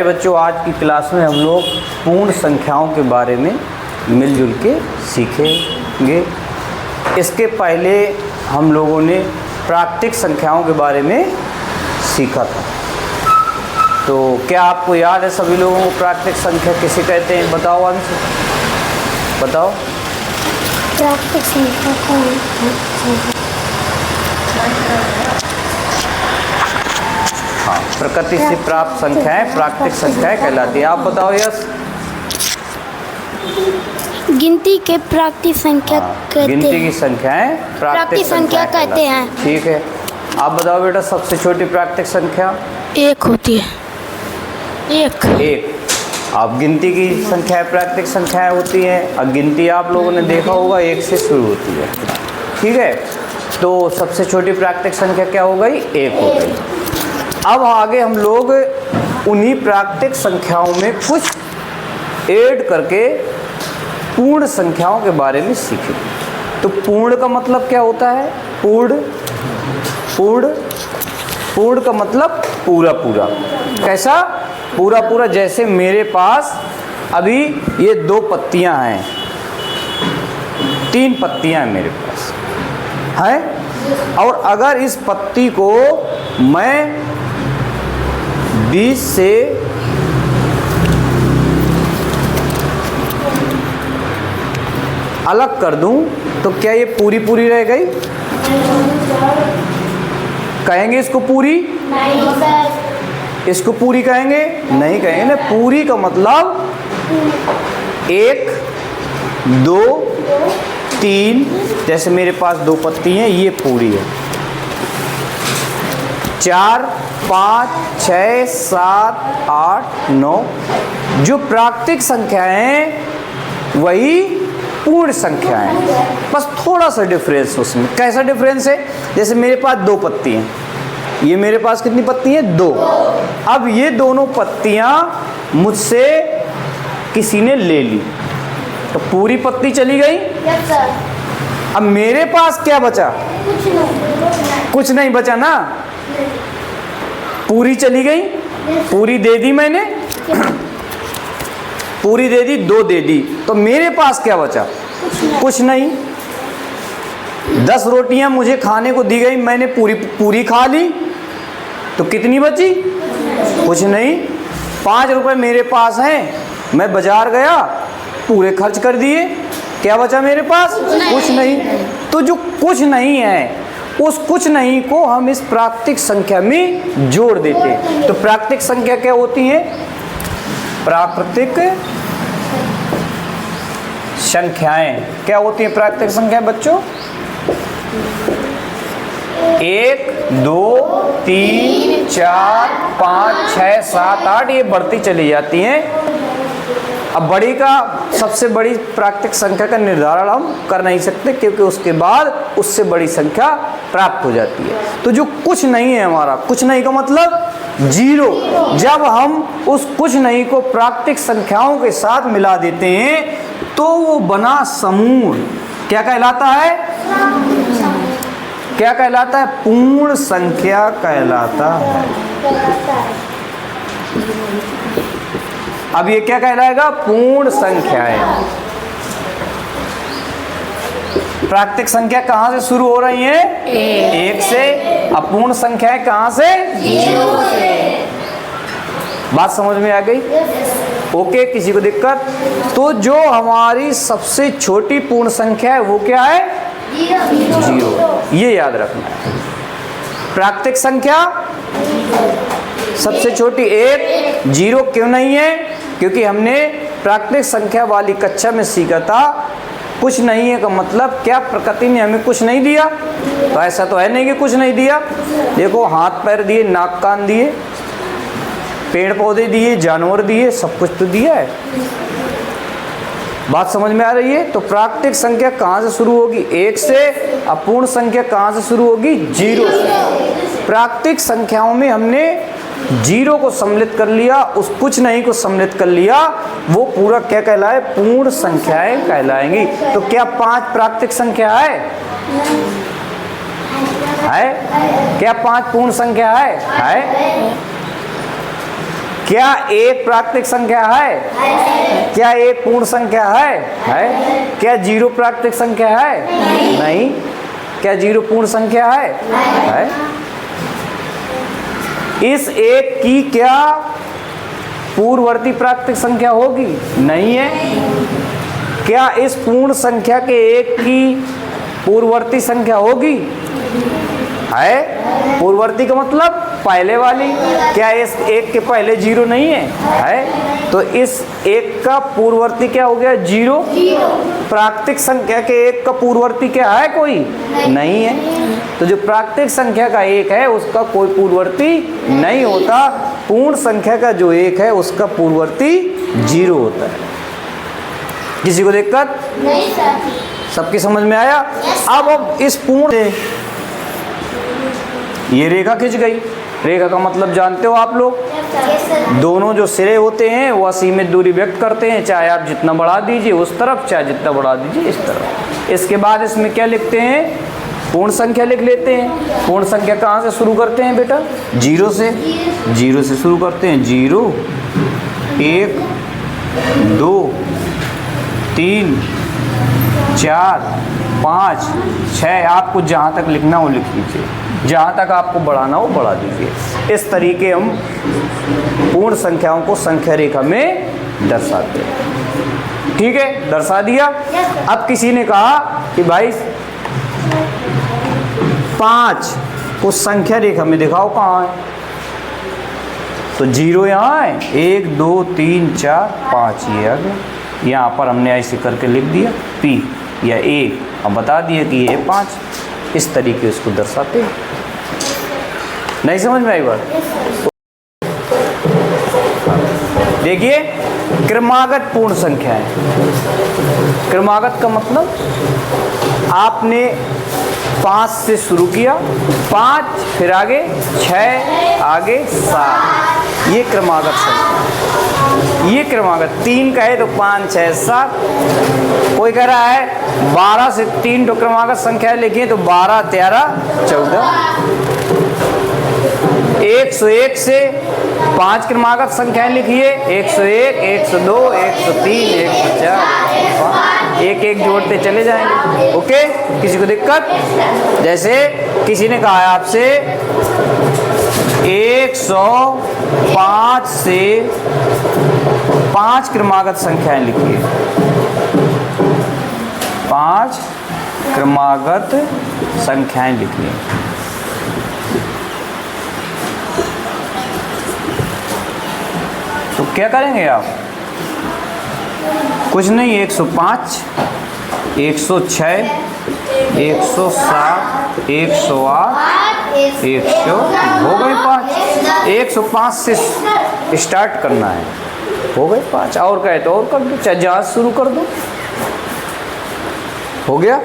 बच्चों, आज की क्लास में हम लोग पूर्ण संख्याओं के बारे में मिलजुल के सीखेंगे। इसके पहले हम लोगों ने प्राकृतिक संख्याओं के बारे में सीखा था। तो क्या आपको याद है सभी लोगों को प्राकृतिक संख्या किसे कहते हैं? बताओ अंश, बताओ। प्राकृतिक संख्या हाँ, प्रकृति से प्राप्त संख्याएं प्राकृतिक संख्याएं कहलाती है। आप बताओ यस। गिनती के प्राकृतिक संख्या कहते हैं। गिनती की संख्याएं प्राकृतिक संख्या कहते हैं। ठीक है, आप बताओ बेटा, सबसे छोटी प्राकृतिक संख्या एक होती है। एक। आप गिनती की संख्याएं प्राकृतिक संख्याएं होती हैं। अब गिनती आप लोगों ने देखा होगा एक से शुरू होती है, ठीक है। तो सबसे छोटी प्राकृतिक संख्या क्या हो गई? एक हो गई। अब आगे हम लोग उन्हीं प्राकृतिक संख्याओं में कुछ ऐड करके पूर्ण संख्याओं के बारे में सीखेंगे। तो पूर्ण का मतलब क्या होता है? पूर्ण का मतलब पूरा पूरा। कैसा? पूरा पूरा। जैसे मेरे पास अभी ये 2 पत्तियां हैं, 3 पत्तियां हैं मेरे पास हैं, और अगर इस पत्ती को मैं 20 से अलग कर दूं तो क्या ये पूरी पूरी रह गई? कहेंगे इसको पूरी? इसको पूरी कहेंगे? नहीं कहेंगे ना। पूरी का मतलब 1, 2, 3। जैसे मेरे पास 2 पत्ती हैं, ये पूरी है। 4, 5, 6, 7, 8, 9 जो प्राकृतिक संख्याएं वही पूर्ण संख्याएं, बस थोड़ा सा डिफरेंस उसमें। कैसा डिफरेंस है? जैसे मेरे पास 2 पत्ती हैं, ये मेरे पास कितनी पत्ती हैं? 2। अब ये दोनों पत्तियां मुझसे किसी ने ले ली तो पूरी पत्ती चली गई। अब मेरे पास क्या बचा? कुछ नहीं बचा ना। पूरी चली गई, पूरी दे दी मैंने, पूरी दे दी, 2 दे दी, तो मेरे पास क्या बचा? कुछ नहीं। 10 रोटियां मुझे खाने को दी गई, मैंने पूरी खा ली, तो कितनी बची? कुछ नहीं। 5 रुपए मेरे पास हैं, मैं बाजार गया, पूरे खर्च कर दिए, क्या बचा मेरे पास? कुछ नहीं। तो जो कुछ नहीं है, उस कुछ नहीं को हम इस प्राकृतिक संख्या में जोड़ देते हैं। तो प्राकृतिक संख्या क्या होती है? प्राकृतिक संख्याएं क्या होती है? प्राकृतिक संख्या बच्चों 1, 2, 3, 4, 5, 6, 7, 8 ये बढ़ती चली जाती हैं। अब बड़ी का सबसे बड़ी प्राकृतिक संख्या का निर्धारण हम कर नहीं सकते, क्योंकि उसके बाद उससे बड़ी संख्या प्राप्त हो जाती है। तो जो कुछ नहीं है हमारा, कुछ नहीं का मतलब 0, जब हम उस कुछ नहीं को प्राकृतिक संख्याओं के साथ मिला देते हैं तो वो बना समूह क्या कहलाता है? क्या कहलाता है? पूर्ण संख्या कहलाता है। अब ये क्या कहलाएगा? पूर्ण संख्याएं। प्राकृतिक संख्या कहां से शुरू हो रही है? 1 से। अब पूर्ण संख्याएं कहां से? 0 से। बात समझ में आ गई? ओके, किसी को दिक्कत? तो जो हमारी सबसे छोटी पूर्ण संख्या है वो क्या है? 0। ये याद रखना है। प्राकृतिक संख्या सबसे छोटी 1, 0 क्यों नहीं है? क्योंकि हमने प्राकृतिक संख्या वाली कक्षा में सीखा था कुछ नहीं है का मतलब क्या? प्रकृति ने हमें कुछ नहीं दिया। तो ऐसा तो है नहीं कि कुछ नहीं दिया। देखो, हाथ पैर दिए, नाक कान दिए, पेड़ पौधे दिए, जानवर दिए, सब कुछ तो दिया है। बात समझ में आ रही है? तो प्राकृतिक संख्या कहाँ से शुरू होगी? 1 से। अपूर्ण संख्या कहाँ से शुरू होगी? 0 से। प्राकृतिक संख्याओं में हमने 0 को सम्मिलित कर लिया, उस कुछ नहीं को सम्मिलित कर लिया, वो पूरा क्या कहलाए? पूर्ण संख्याएं कहलाएंगी। तो क्या 5 प्राकृतिक संख्या है? क्या 5 पूर्ण संख्या है? क्या एक प्राकृतिक संख्या है? क्या एक पूर्ण संख्या है? क्या जीरो प्राकृतिक संख्या है? नहीं। क्या जीरो पूर्ण संख्या है? इस एक की क्या पूर्ववर्ती प्राकृतिक संख्या होगी? नहीं है। क्या इस पूर्ण संख्या के एक की पूर्ववर्ती संख्या होगी? है। पूर्ववर्ती का मतलब पहले वाली। क्या इस एक के पहले जीरो नहीं है? तो इस एक का पूर्ववर्ती क्या हो गया? जीरो। प्राकृतिक संख्या के एक का पूर्ववर्ती क्या है? कोई नहीं है। तो जो प्राकृतिक संख्या का एक है उसका कोई पूर्ववर्ती नहीं होता। पूर्ण संख्या का जो एक है उसका पूर्ववर्ती जीरो होता है। किसी को दिक्कत? नहीं सर। सबकी समझ में आया? अब इस पूर्ण से ये रेखा खिंच गई। रेखा का मतलब जानते हो आप लोग? दोनों जो सिरे होते हैं वो असीमित दूरी व्यक्त करते हैं, चाहे आप जितना बढ़ा दीजिए उस तरफ, चाहे जितना बढ़ा दीजिए इस तरफ। इसके बाद इसमें क्या लिखते हैं? पूर्ण संख्या लिख लेते हैं। पूर्ण संख्या कहाँ से शुरू करते हैं बेटा? जीरो से। जीरो से शुरू करते हैं। जीरो, एक, दो, तीन, चार, पाँच, छः। आपको जहाँ तक लिखना हो लिख लीजिए, जहाँ तक आपको बढ़ाना हो बढ़ा दीजिए। इस तरीके हम पूर्ण संख्याओं को संख्या रेखा में दर्शाते हैं। ठीक है, दर्शा दिया। अब किसी ने कहा कि भाई 5 को संख्या रेखा में दिखाओ कहाँ है? तो जीरो यहाँ है, 1 2 3 4 5 ये आ गया। यहाँ पर हमने ऐसे करके लिख दिया P या A। अब बता दिए कि ये 5। इस तरीके इसको दर्शाते हैं। नहीं समझ में आई बात? देखिए, क्रमागत पूर्ण संख्या है। क्रमागत का मतलब आपने 5 से शुरू किया, 5 फिर आगे 6 आगे 7, ये क्रमागत संख्या। ये क्रमागत 3 का है तो 5 6 7। कोई कह रहा है 12 से 3 तो क्रमागत संख्या लिखिए, तो 12 13 14। 101 से 5 क्रमागत संख्याएं लिखिए, 101 102 103 104। एक एक जोड़ते चले जाएंगे। ओके, किसी को दिक्कत? जैसे किसी ने कहा है आपसे 105 से 5 क्रमागत संख्याएं लिखिए। 5 क्रमागत संख्याएं लिखिए। तो क्या करेंगे आप? कुछ नहीं, 105 106 107 108 100 हो गए 5। 105 से स्टार्ट करना है, हो गए 5। और कहे तो और कर दो, चाहे जहाँ शुरू कर दो। हो गया।